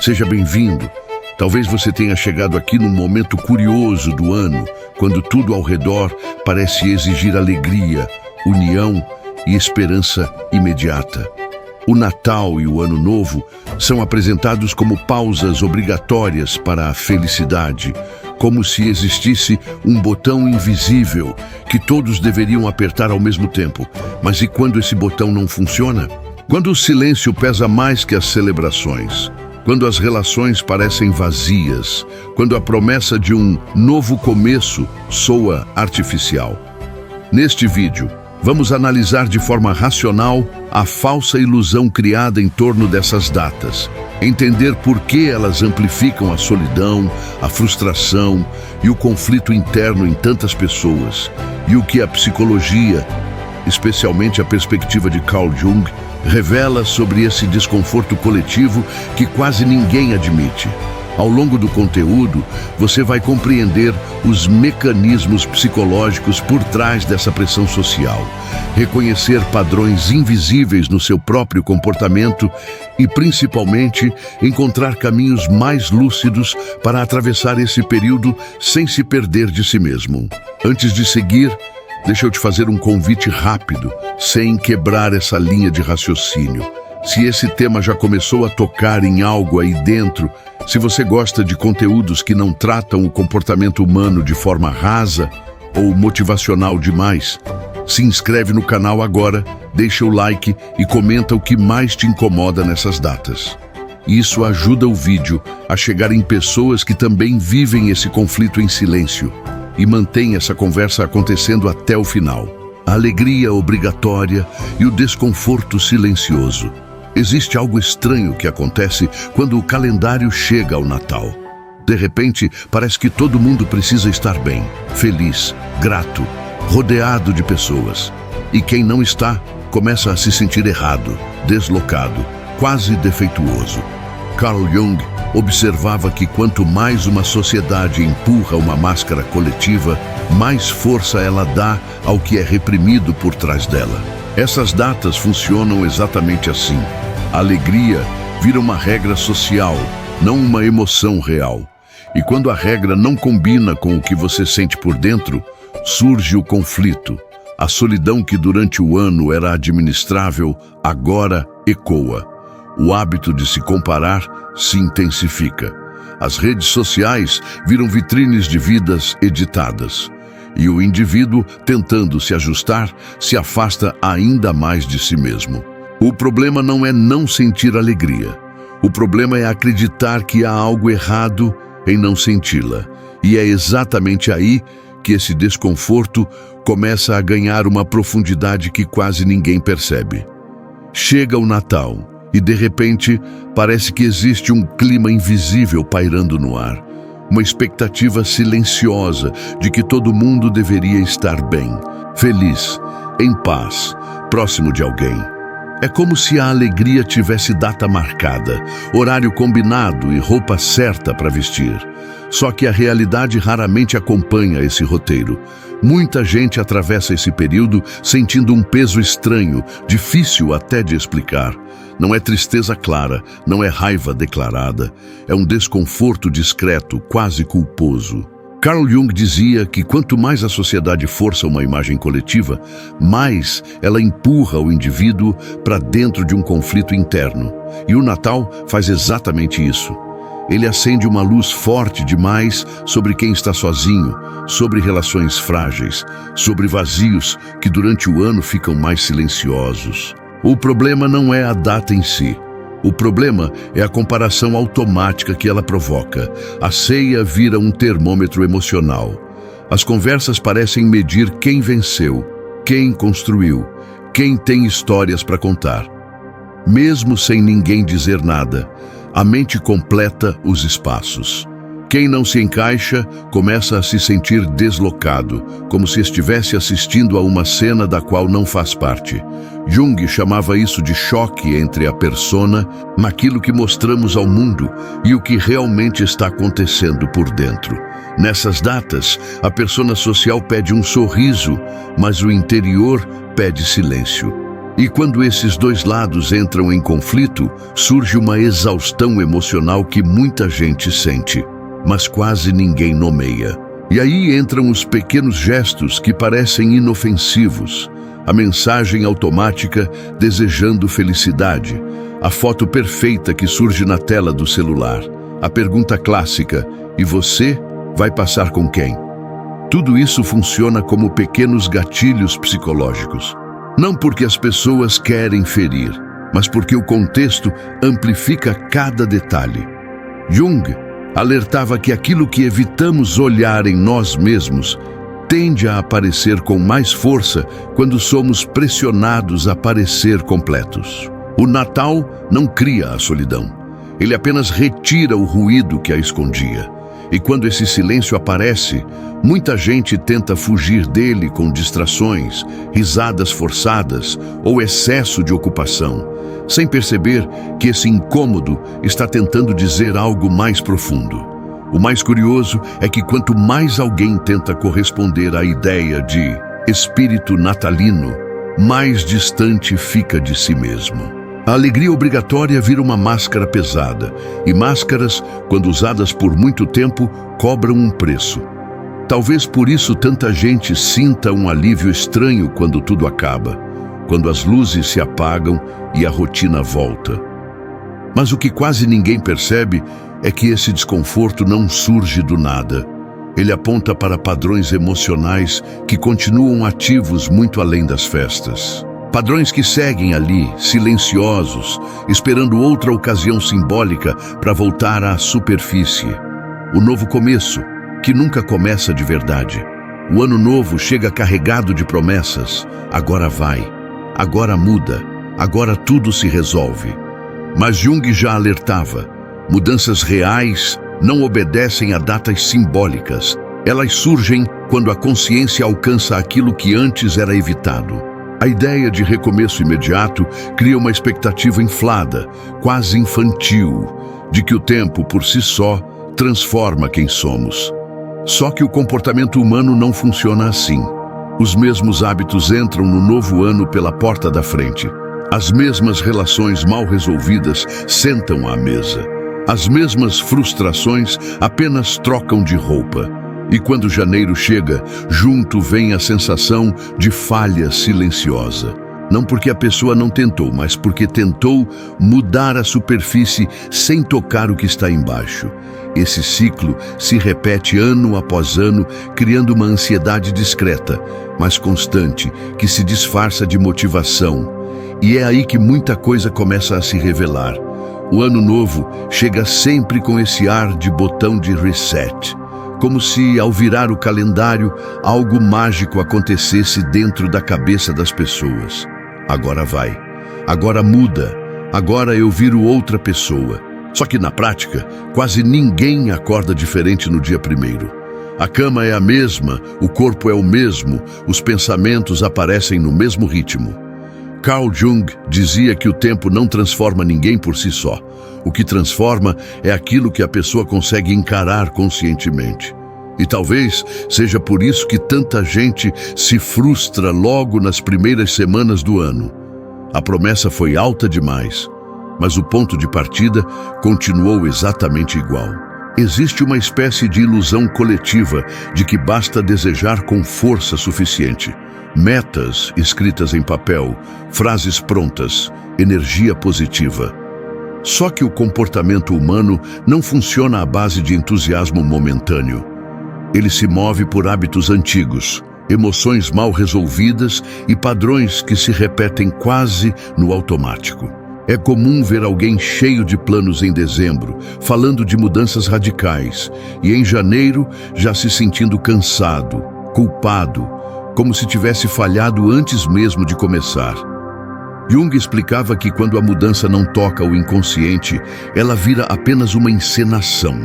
Seja bem-vindo. Talvez você tenha chegado aqui num momento curioso do ano, quando tudo ao redor parece exigir alegria, união e esperança imediata. O Natal e o Ano Novo são apresentados como pausas obrigatórias para a felicidade, como se existisse um botão invisível que todos deveriam apertar ao mesmo tempo. Mas e quando esse botão não funciona? Quando o silêncio pesa mais que as celebrações, quando as relações parecem vazias, quando a promessa de um novo começo soa artificial. Neste vídeo, vamos analisar de forma racional a falsa ilusão criada em torno dessas datas, entender por que elas amplificam a solidão, a frustração e o conflito interno em tantas pessoas, e o que a psicologia, especialmente a perspectiva de Carl Jung, revela sobre esse desconforto coletivo que quase ninguém admite. Ao longo do conteúdo, você vai compreender os mecanismos psicológicos por trás dessa pressão social, reconhecer padrões invisíveis no seu próprio comportamento e, principalmente, encontrar caminhos mais lúcidos para atravessar esse período sem se perder de si mesmo. Antes de seguir, deixa eu te fazer um convite rápido, sem quebrar essa linha de raciocínio. Se esse tema já começou a tocar em algo aí dentro, se você gosta de conteúdos que não tratam o comportamento humano de forma rasa ou motivacional demais, se inscreve no canal agora, deixa o like e comenta o que mais te incomoda nessas datas. Isso ajuda o vídeo a chegar em pessoas que também vivem esse conflito em silêncio e mantém essa conversa acontecendo até o final. A alegria obrigatória e o desconforto silencioso. Existe algo estranho que acontece quando o calendário chega ao Natal. De repente, parece que todo mundo precisa estar bem, feliz, grato, rodeado de pessoas. E quem não está, começa a se sentir errado, deslocado, quase defeituoso. Carl Jung observava que quanto mais uma sociedade empurra uma máscara coletiva, mais força ela dá ao que é reprimido por trás dela. Essas datas funcionam exatamente assim. A alegria vira uma regra social, não uma emoção real. E quando a regra não combina com o que você sente por dentro, surge o conflito. A solidão que durante o ano era administrável, agora ecoa. O hábito de se comparar se intensifica. As redes sociais viram vitrines de vidas editadas. E o indivíduo, tentando se ajustar, se afasta ainda mais de si mesmo. O problema não é não sentir alegria. O problema é acreditar que há algo errado em não senti-la. E é exatamente aí que esse desconforto começa a ganhar uma profundidade que quase ninguém percebe. Chega o Natal e, de repente, parece que existe um clima invisível pairando no ar. Uma expectativa silenciosa de que todo mundo deveria estar bem, feliz, em paz, próximo de alguém. É como se a alegria tivesse data marcada, horário combinado e roupa certa para vestir. Só que a realidade raramente acompanha esse roteiro. Muita gente atravessa esse período sentindo um peso estranho, difícil até de explicar. Não é tristeza clara, não é raiva declarada, é um desconforto discreto, quase culposo. Carl Jung dizia que quanto mais a sociedade força uma imagem coletiva, mais ela empurra o indivíduo para dentro de um conflito interno. E o Natal faz exatamente isso. Ele acende uma luz forte demais sobre quem está sozinho, sobre relações frágeis, sobre vazios que durante o ano ficam mais silenciosos. O problema não é a data em si. O problema é a comparação automática que ela provoca. A ceia vira um termômetro emocional. As conversas parecem medir quem venceu, quem construiu, quem tem histórias para contar. Mesmo sem ninguém dizer nada, a mente completa os espaços. Quem não se encaixa começa a se sentir deslocado, como se estivesse assistindo a uma cena da qual não faz parte. Jung chamava isso de choque entre a persona, naquilo que mostramos ao mundo, e o que realmente está acontecendo por dentro. Nessas datas, a persona social pede um sorriso, mas o interior pede silêncio. E quando esses dois lados entram em conflito, surge uma exaustão emocional que muita gente sente, mas quase ninguém nomeia. E aí entram os pequenos gestos que parecem inofensivos, a mensagem automática desejando felicidade, a foto perfeita que surge na tela do celular, a pergunta clássica: e você vai passar com quem? Tudo isso funciona como pequenos gatilhos psicológicos. Não porque as pessoas querem ferir, mas porque o contexto amplifica cada detalhe. Jung alertava que aquilo que evitamos olhar em nós mesmos tende a aparecer com mais força quando somos pressionados a parecer completos. O Natal não cria a solidão. Ele apenas retira o ruído que a escondia. E quando esse silêncio aparece, muita gente tenta fugir dele com distrações, risadas forçadas ou excesso de ocupação, sem perceber que esse incômodo está tentando dizer algo mais profundo. O mais curioso é que quanto mais alguém tenta corresponder à ideia de espírito natalino, mais distante fica de si mesmo. A alegria obrigatória vira uma máscara pesada, e máscaras, quando usadas por muito tempo, cobram um preço. Talvez por isso tanta gente sinta um alívio estranho quando tudo acaba, quando as luzes se apagam e a rotina volta. Mas o que quase ninguém percebe é que esse desconforto não surge do nada. Ele aponta para padrões emocionais que continuam ativos muito além das festas. Padrões que seguem ali, silenciosos, esperando outra ocasião simbólica para voltar à superfície. O novo começo, que nunca começa de verdade. O ano novo chega carregado de promessas. Agora vai, agora muda, agora tudo se resolve. Mas Jung já alertava: mudanças reais não obedecem a datas simbólicas. Elas surgem quando a consciência alcança aquilo que antes era evitado. A ideia de recomeço imediato cria uma expectativa inflada, quase infantil, de que o tempo por si só transforma quem somos. Só que o comportamento humano não funciona assim. Os mesmos hábitos entram no novo ano pela porta da frente. As mesmas relações mal resolvidas sentam à mesa. As mesmas frustrações apenas trocam de roupa. E quando janeiro chega, junto vem a sensação de falha silenciosa. Não porque a pessoa não tentou, mas porque tentou mudar a superfície sem tocar o que está embaixo. Esse ciclo se repete ano após ano, criando uma ansiedade discreta, mas constante, que se disfarça de motivação. E é aí que muita coisa começa a se revelar. O ano novo chega sempre com esse ar de botão de reset. Como se, ao virar o calendário, algo mágico acontecesse dentro da cabeça das pessoas. Agora vai, agora muda, agora eu viro outra pessoa. Só que na prática, quase ninguém acorda diferente no dia 1º. A cama é a mesma, o corpo é o mesmo, os pensamentos aparecem no mesmo ritmo. Carl Jung dizia que o tempo não transforma ninguém por si só. O que transforma é aquilo que a pessoa consegue encarar conscientemente. E talvez seja por isso que tanta gente se frustra logo nas primeiras semanas do ano. A promessa foi alta demais, mas o ponto de partida continuou exatamente igual. Existe uma espécie de ilusão coletiva de que basta desejar com força suficiente. Metas escritas em papel, frases prontas, energia positiva. Só que o comportamento humano não funciona à base de entusiasmo momentâneo. Ele se move por hábitos antigos, emoções mal resolvidas e padrões que se repetem quase no automático. É comum ver alguém cheio de planos em dezembro, falando de mudanças radicais, e em janeiro já se sentindo cansado, culpado, como se tivesse falhado antes mesmo de começar. Jung explicava que quando a mudança não toca o inconsciente, ela vira apenas uma encenação.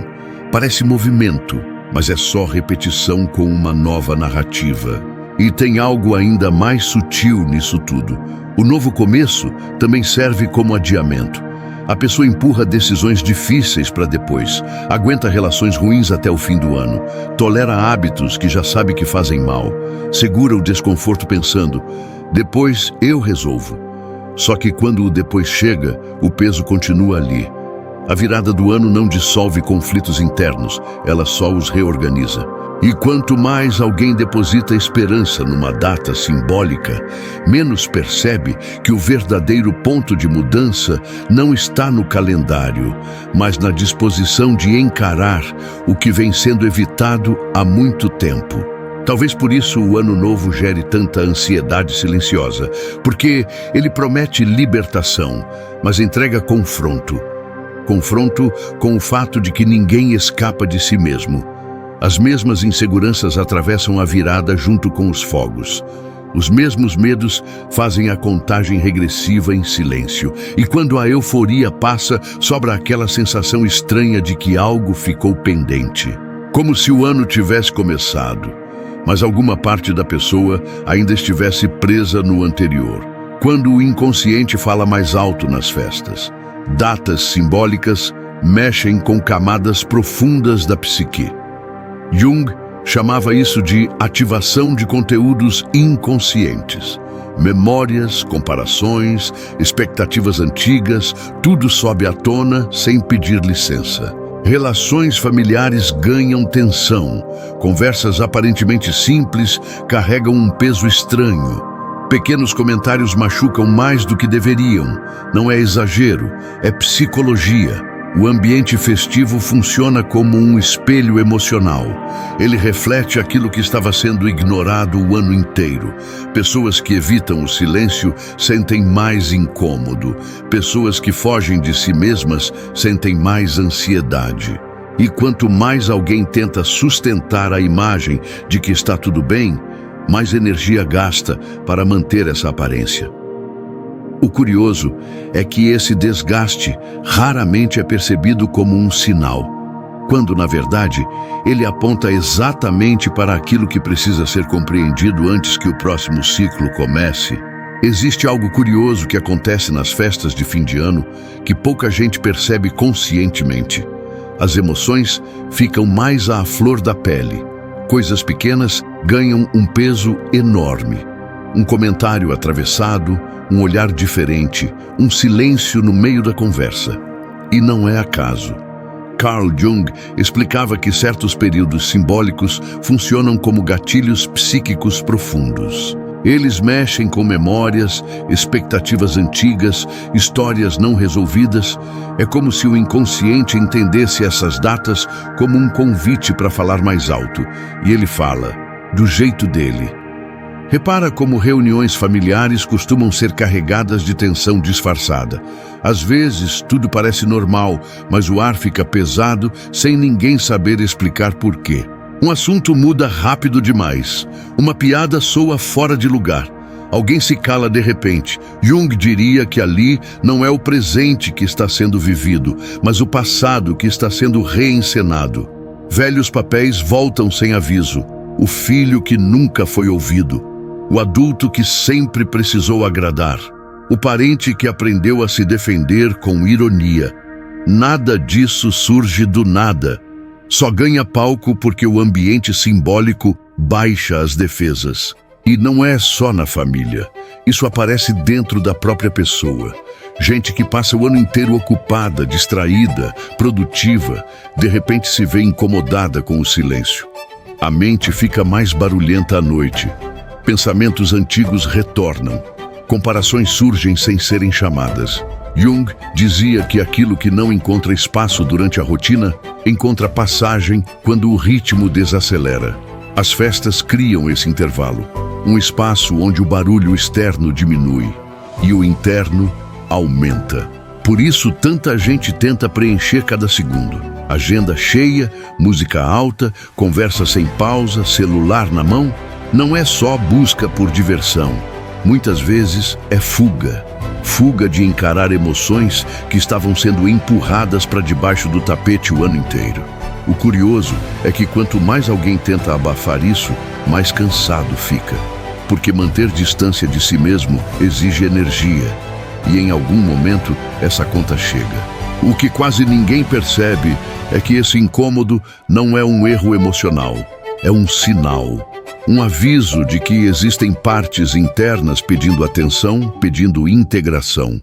Parece movimento, mas é só repetição com uma nova narrativa. E tem algo ainda mais sutil nisso tudo. O novo começo também serve como adiamento. A pessoa empurra decisões difíceis para depois, aguenta relações ruins até o fim do ano, tolera hábitos que já sabe que fazem mal, segura o desconforto pensando: depois eu resolvo. Só que quando o depois chega, o peso continua ali. A virada do ano não dissolve conflitos internos, ela só os reorganiza. E quanto mais alguém deposita esperança numa data simbólica, menos percebe que o verdadeiro ponto de mudança não está no calendário, mas na disposição de encarar o que vem sendo evitado há muito tempo. Talvez por isso o Ano Novo gere tanta ansiedade silenciosa, porque ele promete libertação, mas entrega confronto. Confronto com o fato de que ninguém escapa de si mesmo. As mesmas inseguranças atravessam a virada junto com os fogos. Os mesmos medos fazem a contagem regressiva em silêncio. E quando a euforia passa, sobra aquela sensação estranha de que algo ficou pendente. Como se o ano tivesse começado, mas alguma parte da pessoa ainda estivesse presa no anterior. Quando o inconsciente fala mais alto nas festas. Datas simbólicas mexem com camadas profundas da psique. Jung chamava isso de ativação de conteúdos inconscientes. Memórias, comparações, expectativas antigas, tudo sobe à tona sem pedir licença. Relações familiares ganham tensão. Conversas aparentemente simples carregam um peso estranho. Pequenos comentários machucam mais do que deveriam. Não é exagero, é psicologia. O ambiente festivo funciona como um espelho emocional. Ele reflete aquilo que estava sendo ignorado o ano inteiro. Pessoas que evitam o silêncio sentem mais incômodo. Pessoas que fogem de si mesmas sentem mais ansiedade. E quanto mais alguém tenta sustentar a imagem de que está tudo bem, mais energia gasta para manter essa aparência. O curioso é que esse desgaste raramente é percebido como um sinal, quando, na verdade, ele aponta exatamente para aquilo que precisa ser compreendido antes que o próximo ciclo comece. Existe algo curioso que acontece nas festas de fim de ano que pouca gente percebe conscientemente. As emoções ficam mais à flor da pele. Coisas pequenas ganham um peso enorme. Um comentário atravessado, um olhar diferente, um silêncio no meio da conversa. E não é acaso. Carl Jung explicava que certos períodos simbólicos funcionam como gatilhos psíquicos profundos. Eles mexem com memórias, expectativas antigas, histórias não resolvidas. É como se o inconsciente entendesse essas datas como um convite para falar mais alto. E ele fala, do jeito dele. Repara como reuniões familiares costumam ser carregadas de tensão disfarçada. Às vezes, tudo parece normal, mas o ar fica pesado sem ninguém saber explicar por quê. Um assunto muda rápido demais. Uma piada soa fora de lugar. Alguém se cala de repente. Jung diria que ali não é o presente que está sendo vivido, mas o passado que está sendo reencenado. Velhos papéis voltam sem aviso. O filho que nunca foi ouvido. O adulto que sempre precisou agradar. O parente que aprendeu a se defender com ironia. Nada disso surge do nada. Só ganha palco porque o ambiente simbólico baixa as defesas. E não é só na família. Isso aparece dentro da própria pessoa. Gente que passa o ano inteiro ocupada, distraída, produtiva, de repente se vê incomodada com o silêncio. A mente fica mais barulhenta à noite. Pensamentos antigos retornam. Comparações surgem sem serem chamadas. Jung dizia que aquilo que não encontra espaço durante a rotina, encontra passagem quando o ritmo desacelera. As festas criam esse intervalo, um espaço onde o barulho externo diminui e o interno aumenta. Por isso, tanta gente tenta preencher cada segundo. Agenda cheia, música alta, conversa sem pausa, celular na mão. Não é só busca por diversão. Muitas vezes é fuga. Fuga de encarar emoções que estavam sendo empurradas para debaixo do tapete o ano inteiro. O curioso é que quanto mais alguém tenta abafar isso, mais cansado fica. Porque manter distância de si mesmo exige energia. E em algum momento essa conta chega. O que quase ninguém percebe é que esse incômodo não é um erro emocional, é um sinal. Um aviso de que existem partes internas pedindo atenção, pedindo integração.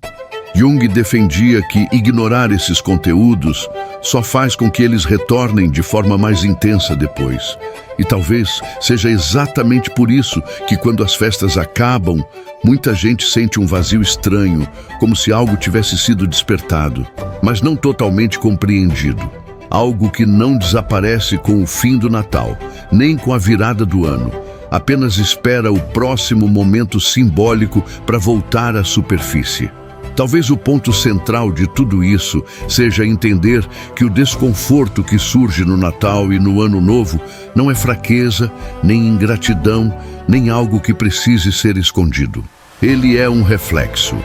Jung defendia que ignorar esses conteúdos só faz com que eles retornem de forma mais intensa depois. E talvez seja exatamente por isso que, quando as festas acabam, muita gente sente um vazio estranho, como se algo tivesse sido despertado, mas não totalmente compreendido. Algo que não desaparece com o fim do Natal, nem com a virada do ano. Apenas espera o próximo momento simbólico para voltar à superfície. Talvez o ponto central de tudo isso seja entender que o desconforto que surge no Natal e no Ano Novo não é fraqueza, nem ingratidão, nem algo que precise ser escondido. Ele é um reflexo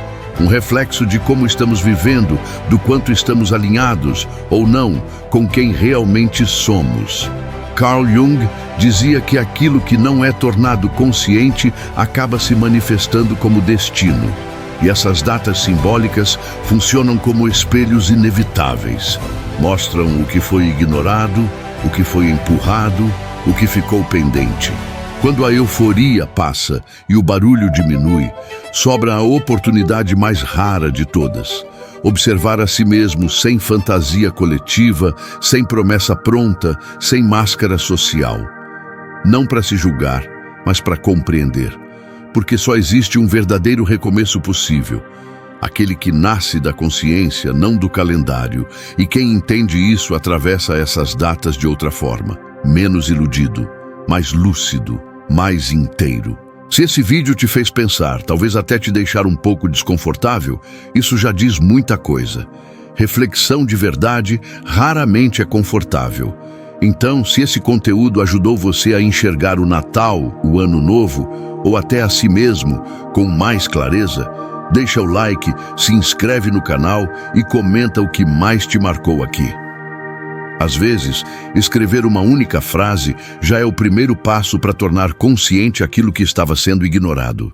de como estamos vivendo, do quanto estamos alinhados ou não com quem realmente somos. Carl Jung dizia que aquilo que não é tornado consciente acaba se manifestando como destino. E essas datas simbólicas funcionam como espelhos inevitáveis. Mostram o que foi ignorado, o que foi empurrado, o que ficou pendente. Quando a euforia passa e o barulho diminui, sobra a oportunidade mais rara de todas. Observar a si mesmo sem fantasia coletiva, sem promessa pronta, sem máscara social. Não para se julgar, mas para compreender. Porque só existe um verdadeiro recomeço possível. Aquele que nasce da consciência, não do calendário. E quem entende isso atravessa essas datas de outra forma. Menos iludido, mais lúcido, mais inteiro. Se esse vídeo te fez pensar, talvez até te deixar um pouco desconfortável, isso já diz muita coisa. Reflexão de verdade raramente é confortável. Então, se esse conteúdo ajudou você a enxergar o Natal, o Ano Novo, ou até a si mesmo com mais clareza, deixa o like, se inscreve no canal e comenta o que mais te marcou aqui. Às vezes, escrever uma única frase já é o primeiro passo para tornar consciente aquilo que estava sendo ignorado.